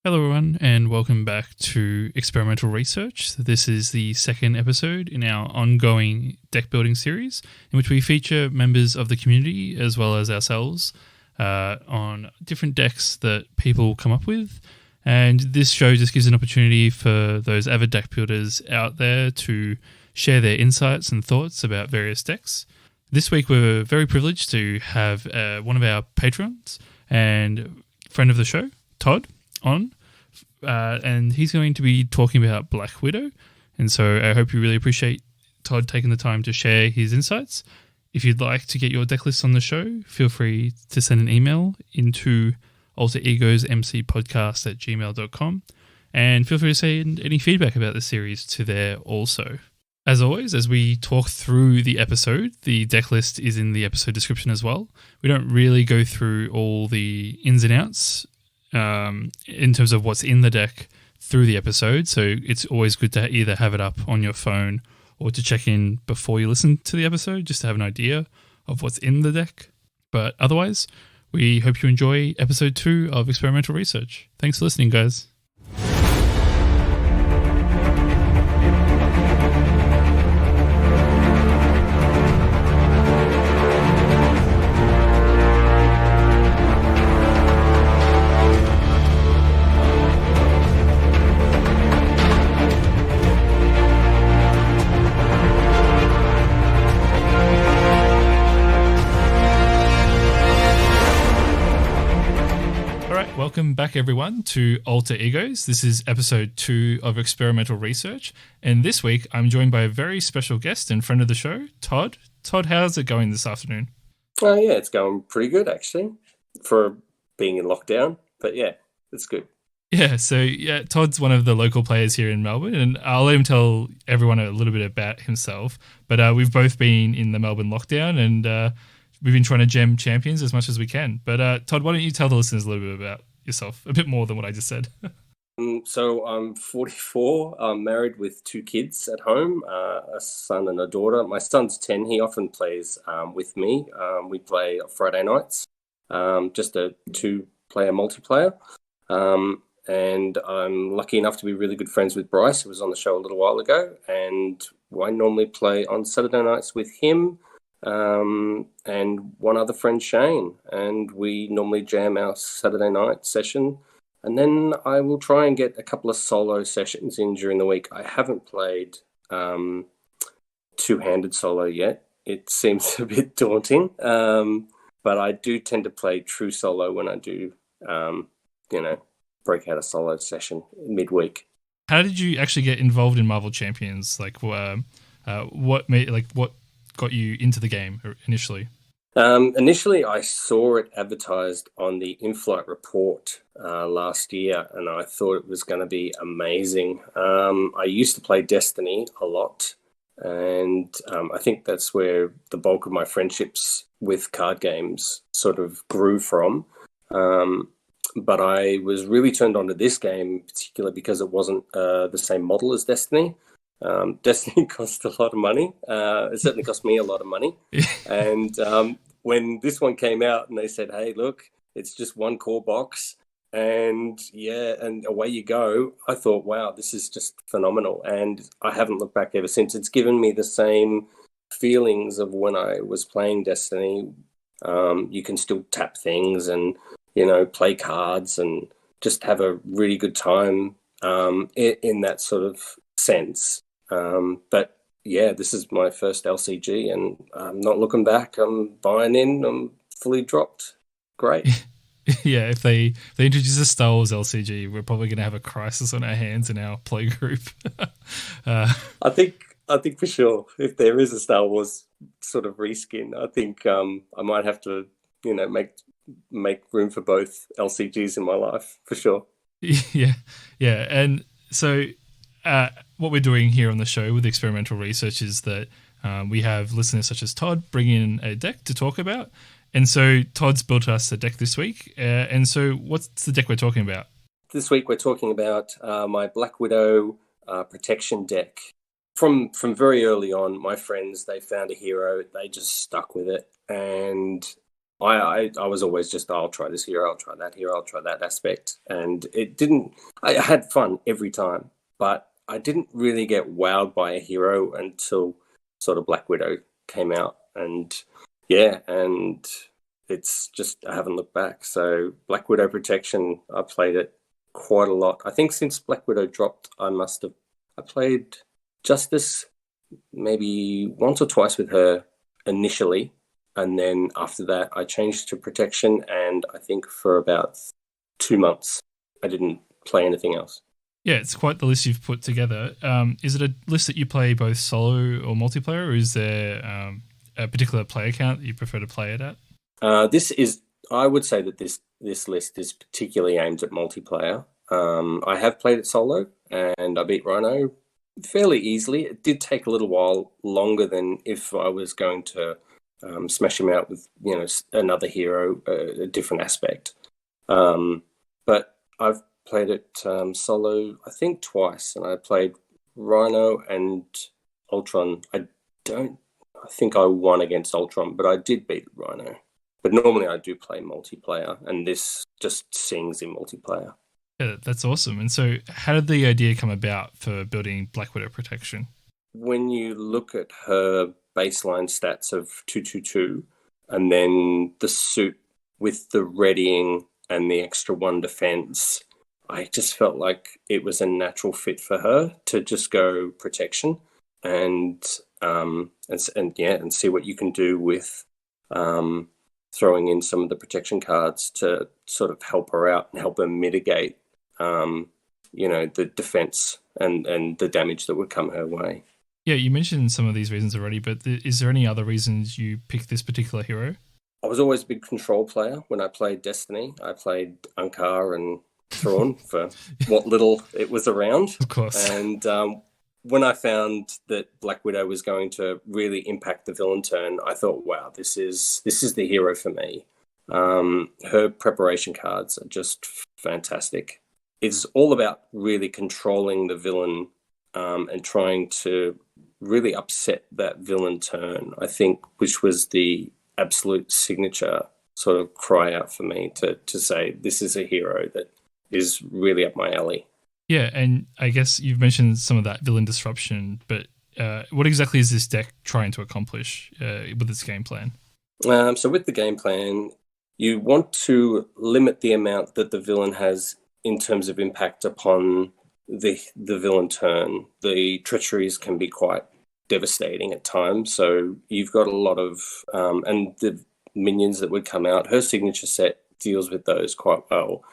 Hello, everyone, and welcome back to Experimental Research. This is the second episode in our ongoing deck building series, in which we feature members of the community as well as ourselves on different decks that people come up with. And this show just gives an opportunity for those avid deck builders out there to share their insights and thoughts about various decks. This week, we're very privileged to have one of our patrons and friend of the show, Todd, on. And he's going to be talking about Black Widow. And so I hope you really appreciate Todd taking the time to share his insights. If you'd like to get your deck lists on the show, feel free to send an email into alteregosmcpodcast@gmail.com, and feel free to send any feedback about the series to there also. As always, as we talk through the episode, the deck list is in the episode description as well. We don't really go through all the ins and outs in terms of what's in the deck through the episode, so it's always good to either have it up on your phone or to check in before you listen to the episode just to have an idea of what's in the deck. But otherwise, we hope you enjoy episode 2 of Experimental Research. Thanks for listening, guys. Welcome back, everyone, to Alter Egos. This is episode 2 of Experimental Research, and this week I'm joined by a very special guest and friend of the show, Todd. Todd, how's it going this afternoon? Yeah, it's going pretty good, actually, for being in lockdown, but yeah, it's good. Yeah, so Todd's one of the local players here in Melbourne, and I'll let him tell everyone a little bit about himself, but we've both been in the Melbourne lockdown, and we've been trying to gem champions as much as we can. But Todd, why don't you tell the listeners a little bit about yourself, a bit more than what I just said. So I'm 44. I'm married with 2 kids at home, a son and a daughter. My son's 10. He often plays with me. We play Friday nights, just a 2-player multiplayer. And I'm lucky enough to be really good friends with Bryce, who was on the show a little while ago. And I normally play on Saturday nights with him and one other friend, Shane, and we normally jam our Saturday night session, and then I will try and get a couple of solo sessions in during the week. I haven't played two-handed solo yet. It seems a bit daunting, but I do tend to play true solo when I do, break out a solo session midweek. How did you actually get involved in Marvel Champions? What got you into the game initially? Initially, I saw it advertised on the In-Flight Report last year, and I thought it was going to be amazing. I used to play Destiny a lot, and I think that's where the bulk of my friendships with card games sort of grew from. But I was really turned on to this game, particularly because it wasn't the same model as Destiny. Destiny cost a lot of money. It certainly cost me a lot of money. And when this one came out and they said, hey, look, it's just one core box and away you go, I thought, wow, this is just phenomenal. And I haven't looked back ever since. It's given me the same feelings of when I was playing Destiny. You can still tap things and, play cards and just have a really good time in that sort of sense. But yeah, this is my first LCG and I'm not looking back. I'm buying in. I'm fully dropped. Great. Yeah, if they introduce a Star Wars LCG, we're probably going to have a crisis on our hands in our play group. I think for sure, if there is a Star Wars sort of reskin, I think I might have to, make room for both LCGs in my life for sure. Yeah, and so what we're doing here on the show with Experimental Research is that we have listeners such as Todd bring in a deck to talk about. And so Todd's built us a deck this week. And so what's the deck we're talking about? This week we're talking about my Black Widow protection deck. From very early on, my friends, they found a hero. They just stuck with it. And I was always just, I'll try this hero, I'll try that hero, I'll try that aspect. And it didn't, I had fun every time, but I didn't really get wowed by a hero until sort of Black Widow came out. And yeah, and it's just, I haven't looked back. So Black Widow Protection, I played it quite a lot. I think since Black Widow dropped, I played Justice maybe once or twice with her initially, and then after that I changed to Protection, and I think for about 2 months I didn't play anything else. Yeah, it's quite the list you've put together. Is it a list that you play both solo or multiplayer, or is there a particular player count that you prefer to play it at? I would say that this list is particularly aimed at multiplayer. I have played it solo, and I beat Rhino fairly easily. It did take a little while longer than if I was going to smash him out with another hero, a different aspect. But I've played it solo, I think twice, and I played Rhino and Ultron. I think I won against Ultron, but I did beat Rhino. But normally I do play multiplayer, and this just sings in multiplayer. Yeah, that's awesome. And so how did the idea come about for building Black Widow Protection? When you look at her baseline stats of 222, and then the suit with the readying and the extra 1 defense, I just felt like it was a natural fit for her to just go Protection and see what you can do with throwing in some of the protection cards to sort of help her out and help her mitigate the defense and the damage that would come her way. Yeah, you mentioned some of these reasons already, but is there any other reasons you picked this particular hero? I was always a big control player. When I played Destiny, I played Ankar and Thrawn for what little it was around. Of course. And when I found that Black Widow was going to really impact the villain turn, I thought, wow, this is the hero for me. Her preparation cards are just fantastic. It's all about really controlling the villain and trying to really upset that villain turn, I think, which was the absolute signature sort of cry out for me to say this is a hero that is really up my alley. Yeah, and I guess you've mentioned some of that villain disruption, but what exactly is this deck trying to accomplish with its game plan? So with the game plan, you want to limit the amount that the villain has in terms of impact upon the villain turn. The treacheries can be quite devastating at times, so you've got a lot of and the minions that would come out, her signature set deals with those quite well.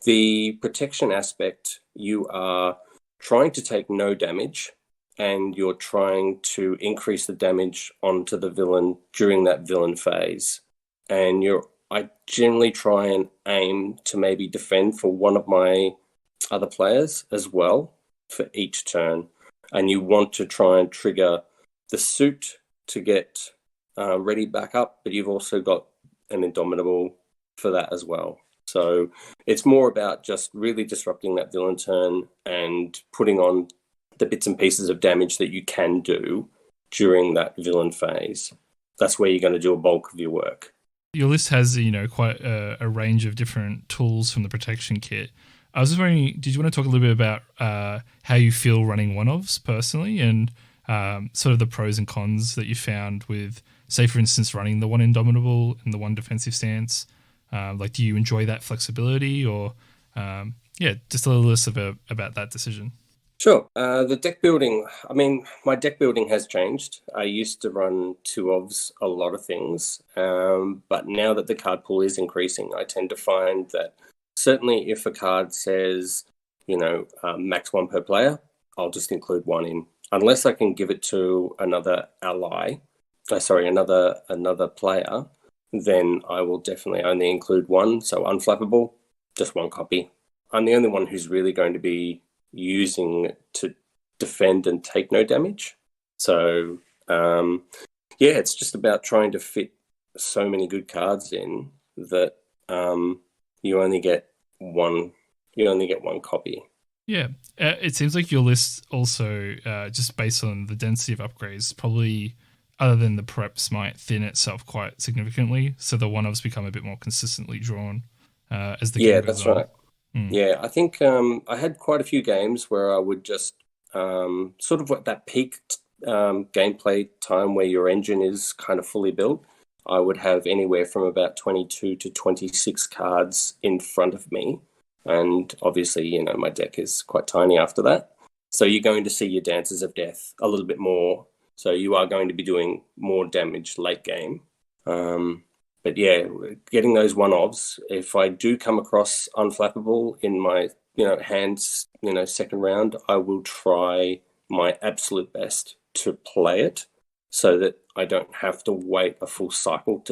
The protection aspect, you are trying to take no damage, and you're trying to increase the damage onto the villain during that villain phase. And I generally try and aim to maybe defend for one of my other players as well for each turn. And you want to try and trigger the suit to get ready back up, but you've also got an Indomitable for that as well. So it's more about just really disrupting that villain turn and putting on the bits and pieces of damage that you can do during that villain phase. That's where you're going to do a bulk of your work. Your list has, quite a range of different tools from the protection kit. I was just wondering, did you want to talk a little bit about how you feel running one-offs personally and sort of the pros and cons that you found with, say, for instance, running the one Indomitable and the one defensive stance? Do you enjoy that flexibility or, just a little list about that decision? Sure. The deck building, my deck building has changed. I used to run 2-ofs a lot of things, but now that the card pool is increasing, I tend to find that certainly if a card says, max 1 per player, I'll just include 1 in. Unless I can give it to another another player, then I will definitely only include 1. So unflappable, just 1 copy. I'm the only one who's really going to be using it to defend and take no damage. So, it's just about trying to fit so many good cards in that you only get one copy. Yeah, it seems like your list also, just based on the density of upgrades, probably other than the preps might thin itself quite significantly, so the one-offs become a bit more consistently drawn as the game goes that's on. right. Yeah, I think I had quite a few games where I would just sort of at that peak gameplay time where your engine is kind of fully built. I would have anywhere from about 22 to 26 cards in front of me. And obviously, my deck is quite tiny after that. So you're going to see your Dances of Death a little bit more. So you are going to be doing more damage late game. But yeah, getting those one-offs, if I do come across Unflappable in my, hands, second round, I will try my absolute best to play it so that I don't have to wait a full cycle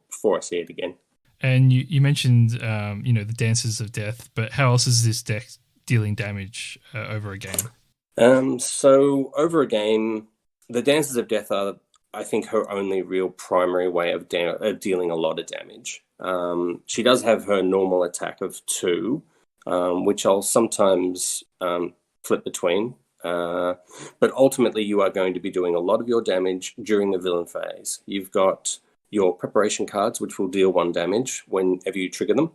before I see it again. And you mentioned, the Dances of Death, but how else is this deck dealing damage over a game? So over a game, the Dances of Death are, I think, her only real primary way of dealing a lot of damage. She does have her normal attack of 2, which I'll sometimes flip between. But ultimately, you are going to be doing a lot of your damage during the villain phase. You've got your preparation cards, which will deal 1 damage whenever you trigger them.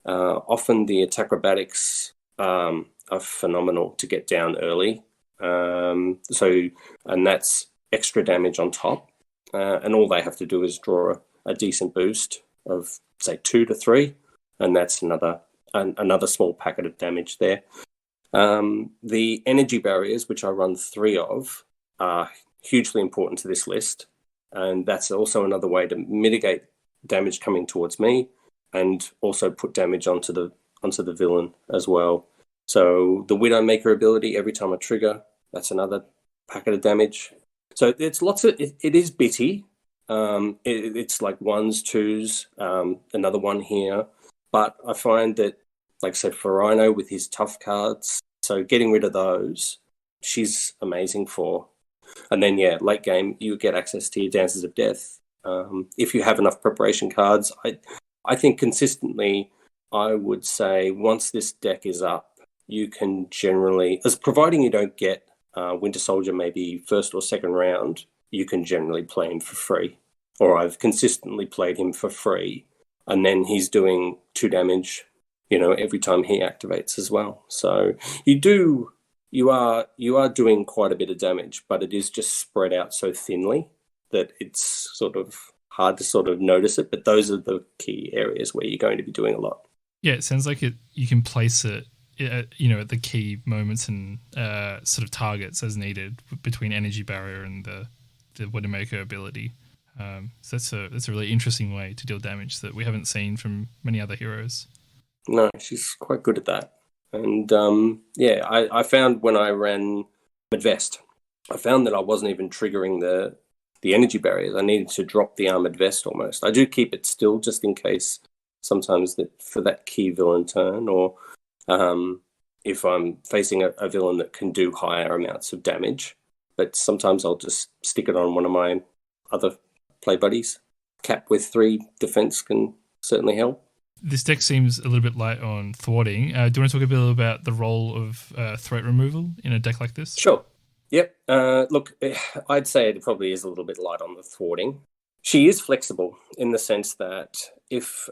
Often the acrobatics are phenomenal to get down early. And that's extra damage on top. And all they have to do is draw a decent boost of, say, 2 to 3. And that's another small packet of damage there. The energy barriers, which I run 3 of, are hugely important to this list. And that's also another way to mitigate damage coming towards me and also put damage onto the villain as well. So the Widowmaker ability, every time I trigger, that's another packet of damage. So it's it is bitty. It's like 1s, 2s, another one here. But I find that, like I said, for Rhino with his tough cards, so getting rid of those, she's amazing for. And then, late game, you get access to your Dances of Death. If you have enough preparation cards, I think consistently, I would say once this deck is up, you can generally, as providing you don't get Winter Soldier maybe first or second round, you can generally play him for free. Or I've consistently played him for free, and then he's doing 2 damage, every time he activates as well. So you are doing quite a bit of damage, but it is just spread out so thinly that it's sort of hard to sort of notice it. But those are the key areas where you're going to be doing a lot. Yeah, it sounds like you can place it, at the key moments and sort of targets as needed between energy barrier and the Widowmaker ability. So that's a really interesting way to deal damage that we haven't seen from many other heroes. No, she's quite good at that. And I found when I ran Armored Vest, I found that I wasn't even triggering the energy barriers. I needed to drop the Armored Vest almost. I do keep it still just in case sometimes for that key villain turn, or if I'm facing a villain that can do higher amounts of damage. But sometimes I'll just stick it on one of my other play buddies. Cap with 3 defense can certainly help. This deck seems a little bit light on thwarting. Do you want to talk a bit about the role of threat removal in a deck like this? Sure. Yep. Look, I'd say it probably is a little bit light on the thwarting. She is flexible in the sense that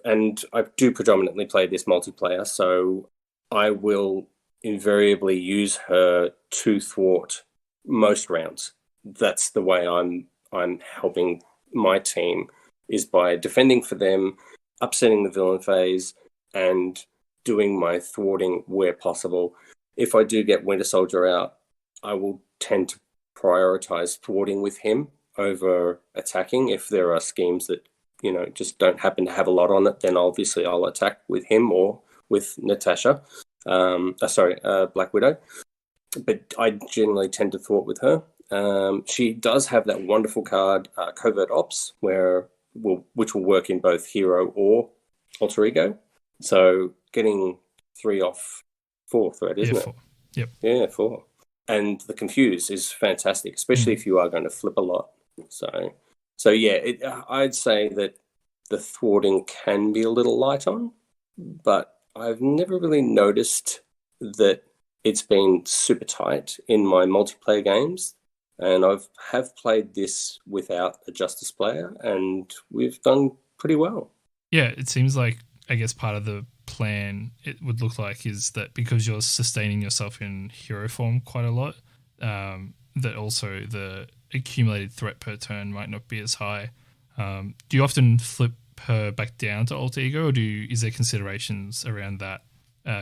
and I do predominantly play this multiplayer, so I will invariably use her to thwart most rounds. That's the way I'm helping my team, is by defending for them, upsetting the villain phase, and doing my thwarting where possible. If I do get Winter Soldier out, I will tend to prioritize thwarting with him over attacking. If there are schemes that, just don't happen to have a lot on it, then obviously I'll attack with him or with Natasha. Black Widow. But I generally tend to thwart with her. She does have that wonderful card, Covert Ops, which will work in both hero or alter ego. So getting 3 off 4 threat, isn't it? 4. Yep. Yeah, 4. And the Confuse is fantastic, especially if you are going to flip a lot. So yeah, I'd say that the thwarting can be a little light on, but I've never really noticed that it's been super tight in my multiplayer games. and have played this without a Justice player, and we've done pretty well. Yeah, it seems like, I guess, part of the plan, it would look like, is that because you're sustaining yourself in hero form quite a lot, that also the accumulated threat per turn might not be as high. Do you often flip her back down to alter ego, or is there considerations around that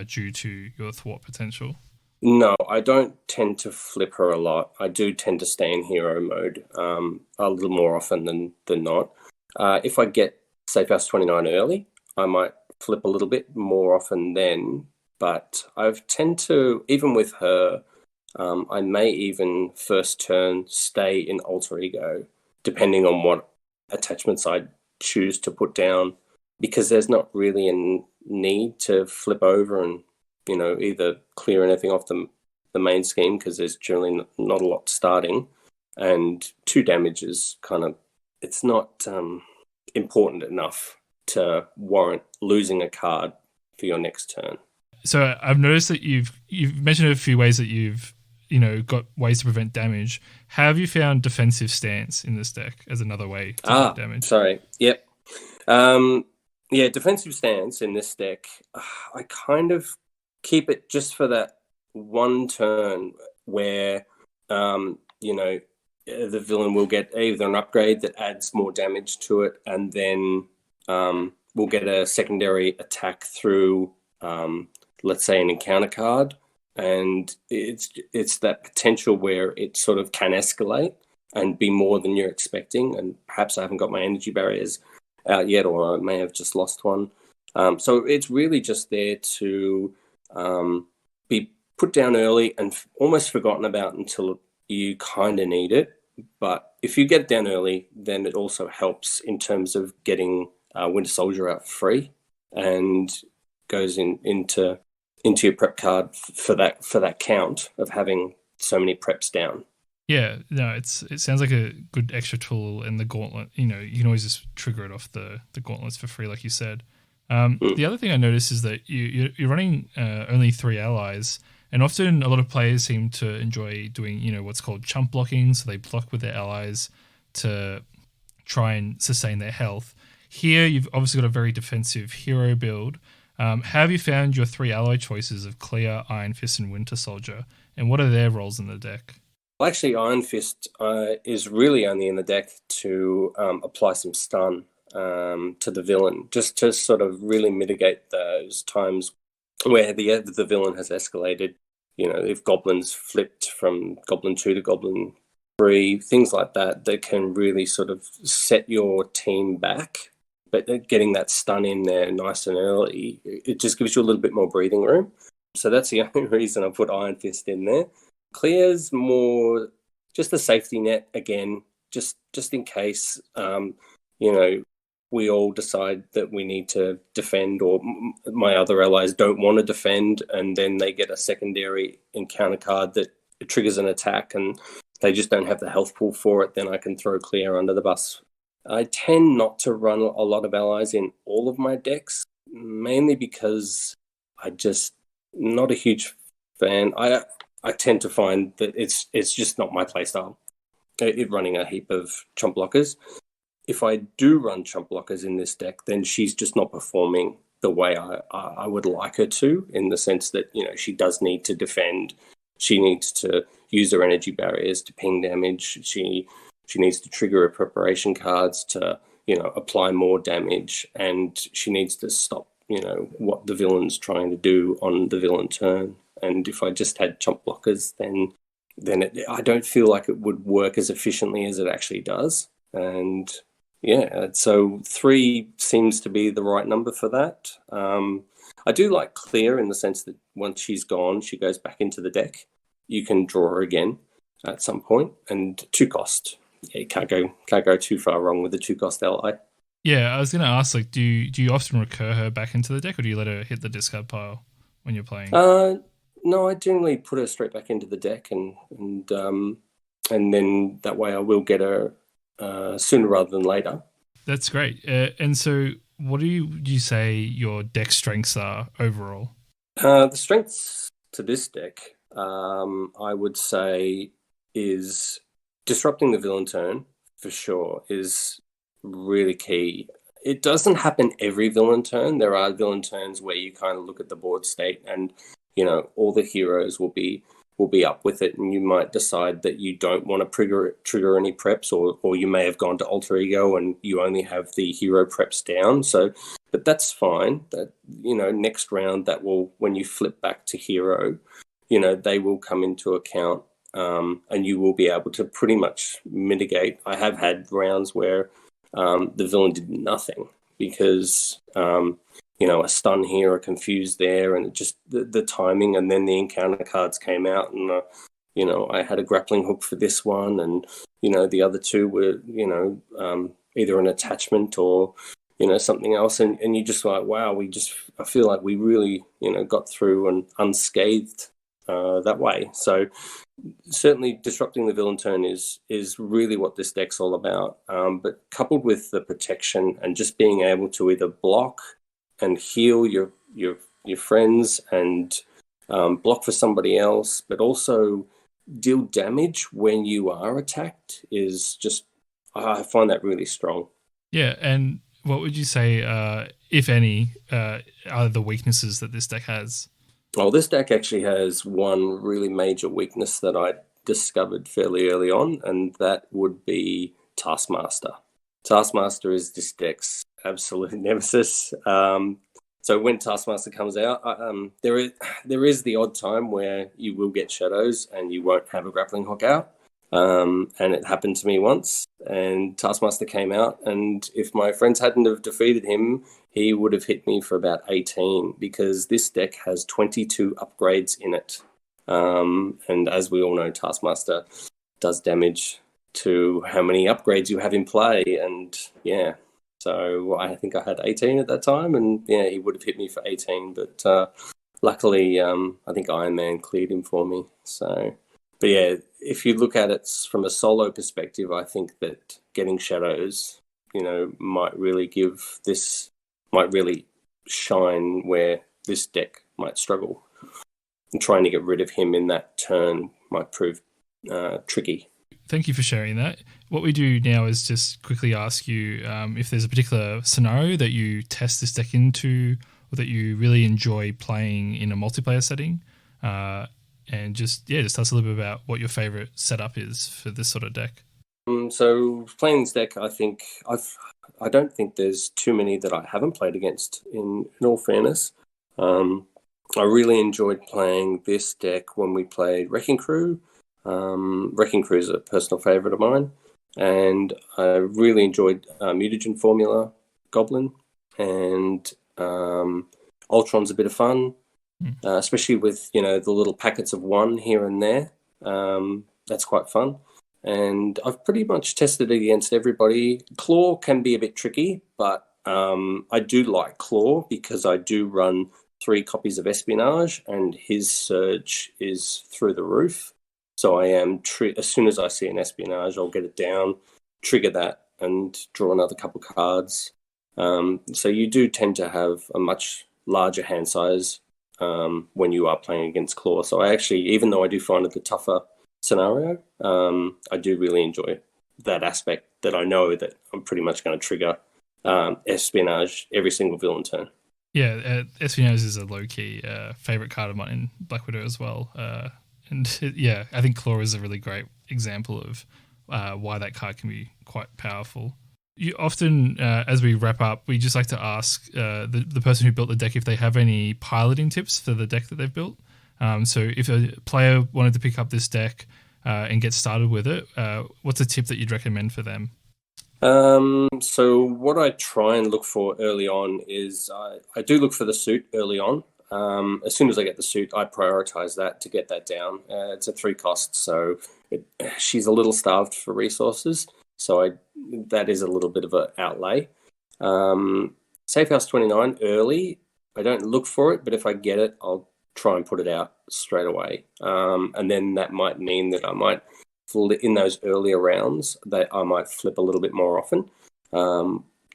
due to your thwart potential? No, I don't tend to flip her a lot. I do tend to stay in hero mode a little more often than not. If I get Safe House 29 early, I might flip a little bit more often then. But I've tend to, even with her, I may even first turn stay in alter ego, depending on what attachments I choose to put down, because there's not really a need to flip over and either clear anything off the main scheme, because there's generally not a lot starting, and 2 damage is it's not important enough to warrant losing a card for your next turn. So I've noticed that you've mentioned a few ways that you've got ways to prevent damage. Have you found defensive stance in this deck as another way to prevent damage? Sorry. Yep. Defensive stance in this deck, I kind of keep it just for that one turn where, the villain will get either an upgrade that adds more damage to it, and then we'll get a secondary attack through, let's say, an encounter card. And it's that potential where it sort of can escalate and be more than you're expecting. And perhaps I haven't got my energy barriers out yet, or I may have just lost one. So it's really just there to be put down early and almost forgotten about until you kind of need it. But if you get it down early, then it also helps in terms of getting Winter Soldier out free, and goes into your prep card for that count of having so many preps down. Yeah, no, it sounds like a good extra tool, and the gauntlet, you can always just trigger it off the gauntlets for free, like you said. The other thing I noticed is that you're running only 3 allies, and often a lot of players seem to enjoy doing, what's called chump blocking, so they block with their allies to try and sustain their health. Here, you've obviously got a very defensive hero build. How have you found your 3 ally choices of Clear, Iron Fist, and Winter Soldier, and what are their roles in the deck? Well, actually, Iron Fist is really only in the deck to apply some stun to the villain, just to sort of really mitigate those times where the villain has escalated. If goblins flipped from Goblin 2 to Goblin 3, things like that can really sort of set your team back. But getting that stun in there nice and early, it just gives you a little bit more breathing room. So that's the only reason I put Iron Fist in there. Clear's more just a safety net again, just in case, we all decide that we need to defend, or my other allies don't want to defend, and then they get a secondary encounter card that triggers an attack and they just don't have the health pool for it, then I can throw Clear under the bus. I tend not to run a lot of allies in all of my decks, mainly because I just not a huge fan. I tend to find that it's just not my playstyle, running a heap of chump blockers. If I do run chump blockers in this deck, then she's just not performing the way I would like her to, in the sense that, she does need to defend. She needs to use her energy barriers to ping damage. She needs to trigger her preparation cards to, apply more damage, and she needs to stop, what the villain's trying to do on the villain turn. And if I just had chump blockers, then I don't feel like it would work as efficiently as it actually does. And yeah, so 3 seems to be the right number for that. I do like Clear in the sense that once she's gone, she goes back into the deck. You can draw her again at some point, and 2 cost. Yeah, you can't go too far wrong with the 2 cost ally. Yeah, I was going to ask, do you often recur her back into the deck, or do you let her hit the discard pile when you're playing? No, I generally put her straight back into the deck, and then that way I will get her sooner rather than later. That's great. And so, what do you say your deck strengths are overall? The strengths to this deck, I would say, is disrupting the villain turn for sure is really key. It doesn't happen every villain turn. There are villain turns where you kind of look at the board state and, all the heroes will be up with it, and you might decide that you don't want to trigger any preps, or you may have gone to alter ego and you only have the hero preps down. So, but that's fine. That next round, that will, when you flip back to hero, they will come into account, and you will be able to pretty much mitigate. I have had rounds where the villain did nothing because a stun here, a confuse there, and it just the timing, and then the encounter cards came out, and I had a grappling hook for this one, and the other two were either an attachment or something else, and you just like, wow, I feel like we really got through and unscathed that way. So certainly disrupting the villain turn is really what this deck's all about, but coupled with the protection and just being able to either block and heal your friends and block for somebody else, but also deal damage when you are attacked is just, I find that really strong. Yeah, and what would you say, if any, are the weaknesses that this deck has? Well, this deck actually has one really major weakness that I discovered fairly early on, and that would be Taskmaster. Taskmaster is this deck's absolute nemesis. So when Taskmaster comes out, there is the odd time where you will get shadows and you won't have a grappling hook out. And it happened to me once, and Taskmaster came out, and if my friends hadn't have defeated him, he would have hit me for about 18, because this deck has 22 upgrades in it. And as we all know, Taskmaster does damage to how many upgrades you have in play, and yeah. So I think I had 18 at that time, and yeah, he would have hit me for 18, but luckily I think Iron Man cleared him for me. So, but yeah, if you look at it from a solo perspective, I think that getting shadows, might really shine where this deck might struggle. And trying to get rid of him in that turn might prove tricky. Thank you for sharing that. What we do now is just quickly ask you if there's a particular scenario that you test this deck into, or that you really enjoy playing in a multiplayer setting. And just tell us a little bit about what your favorite setup is for this sort of deck. So playing this deck, I don't think there's too many that I haven't played against, in all fairness. I really enjoyed playing this deck when we played Wrecking Crew. Wrecking Crew is a personal favourite of mine, and I really enjoyed Mutagen Formula Goblin, and Ultron's a bit of fun, especially with the little packets of one here and there. That's quite fun, and I've pretty much tested it against everybody. Claw can be a bit tricky, but I do like Claw because I do run 3 copies of Espionage, and his surge is through the roof. So I am, as soon as I see an Espionage, I'll get it down, trigger that, and draw another couple cards. So you do tend to have a much larger hand size when you are playing against Claw. So I actually, even though I do find it the tougher scenario, I do really enjoy that aspect, that I know that I'm pretty much going to trigger Espionage every single villain turn. Yeah, Espionage is a low-key favourite card of mine in Black Widow as well. And I think Claw is a really great example of why that card can be quite powerful. You often, as we wrap up, we just like to ask the person who built the deck if they have any piloting tips for the deck that they've built. So if a player wanted to pick up this deck and get started with it, what's a tip that you'd recommend for them? So what I try and look for early on is I do look for the suit early on. As soon as I get the suit, I prioritize that to get that down. It's a 3 cost, so she's a little starved for resources. So that is a little bit of an outlay. Safe House 29 early, I don't look for it, but if I get it, I'll try and put it out straight away. And then that might mean that I might, in those earlier rounds, that I might flip a little bit more often,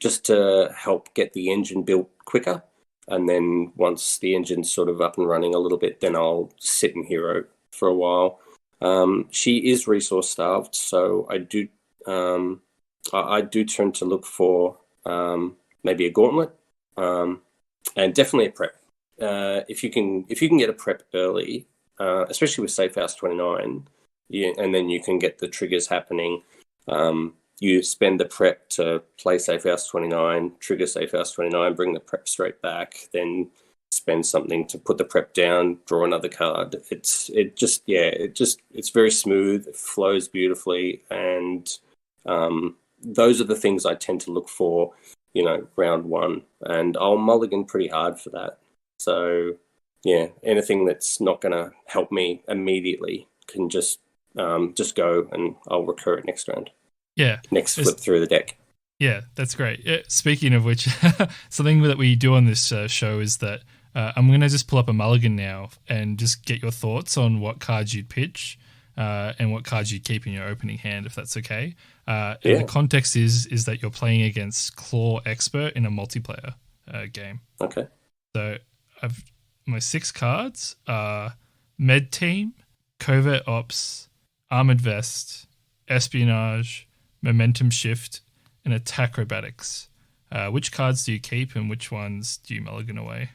just to help get the engine built quicker. And then once the engine's sort of up and running a little bit, then I'll sit in hero for a while. She is resource starved, so I do tend to look for maybe a gauntlet, and definitely a prep. If you can get a prep early, especially with Safe House 29, and then you can get the triggers happening. You spend the prep to play Safe House 29, trigger Safe House 29, bring the prep straight back, then spend something to put the prep down, draw another card. It's very smooth, it flows beautifully, and those are the things I tend to look for, round one, and I'll mulligan pretty hard for that. So yeah, anything that's not going to help me immediately can just go, and I'll recur it next round. Yeah. Next flip through the deck. Yeah, that's great. Speaking of which, something that we do on this show is that I'm going to just pull up a mulligan now and just get your thoughts on what cards you'd pitch and what cards you'd keep in your opening hand, if that's okay. And the context is that you're playing against Claw Expert in a multiplayer game. Okay. So my 6 cards are Med Team, Covert Ops, Armored Vest, Espionage, Momentum Shift, and Attack Acrobatics. Which cards do you keep and which ones do you mulligan away?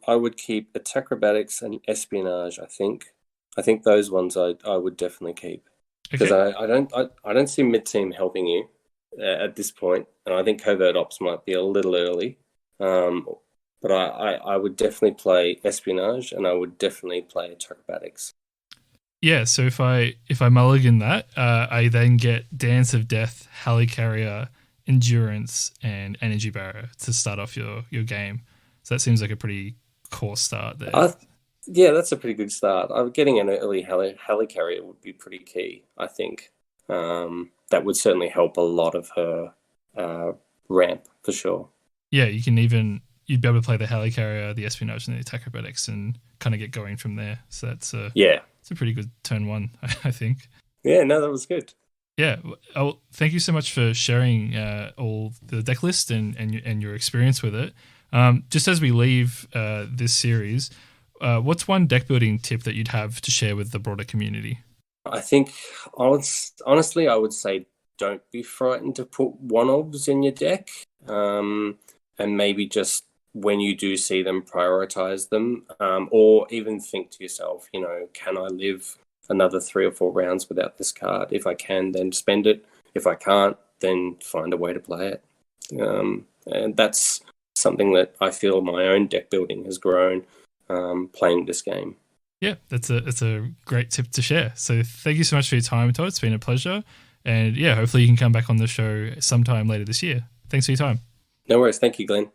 I would keep Attack Acrobatics and Espionage. I think those ones I would definitely keep, because I don't see Mid Team helping you at this point, and I think Covert Ops might be a little early. But I would definitely play Espionage, and I would definitely play Attack Acrobatics. Yeah, so if I mulligan that, I then get Dance of Death, Helicarrier, Endurance, and Energy Barrier to start off your game. So that seems like a pretty core start there. Yeah, that's a pretty good start. Getting an early Helicarrier would be pretty key, I think. That would certainly help a lot of her ramp, for sure. Yeah, you'd be able to play the Helicarrier, the Espionage, and the Attack Acrobatics and kind of get going from there. So that's it's a pretty good turn one, I think. Yeah, no, that was good. Yeah, thank you so much for sharing all the deck list and your experience with it. Just as we leave this series, what's one deck building tip that you'd have to share with the broader community? I think, honestly, I would say don't be frightened to put one-offs in your deck, and maybe just when you do see them, prioritize them, or even think to yourself, can I live another 3 or 4 rounds without this card? If I can, then spend it. If I can't, then find a way to play it. And that's something that I feel my own deck building has grown playing this game. Yeah, that's a great tip to share. So thank you so much for your time, Todd. It's been a pleasure. And yeah, hopefully you can come back on the show sometime later this year. Thanks for your time. No worries. Thank you, Glenn.